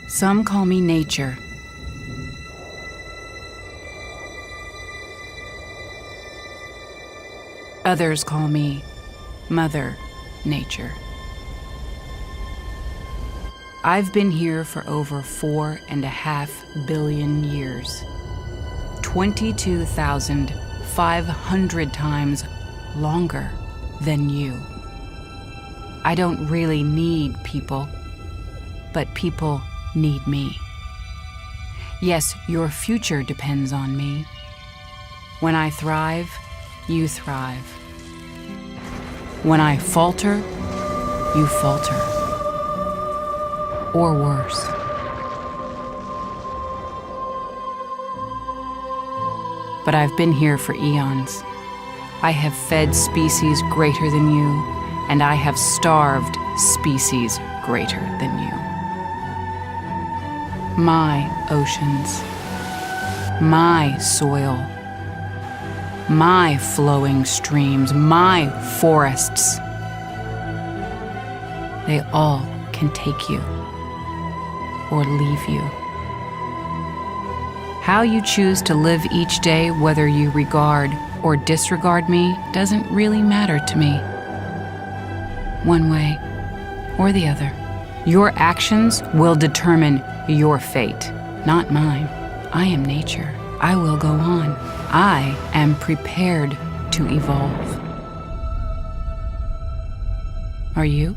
Some call me nature. Others call me Mother Nature. I've been here for over 4.5 billion years, 22,500 times longer than you. I don't really need people, but people need me. Yes, your future depends on me. When I thrive, you thrive. When I falter, you falter. Or worse. But I've been here for eons. I have fed species greater than you, and I have starved species greater than you. My oceans, my soil, my flowing streams, my forests, they all can take you or leave you. How you choose to live each day, whether you regard or disregard me, doesn't really matter to me. One way or the other. Your actions will determine your fate, not mine. I am nature. I will go on. I am prepared to evolve. Are you?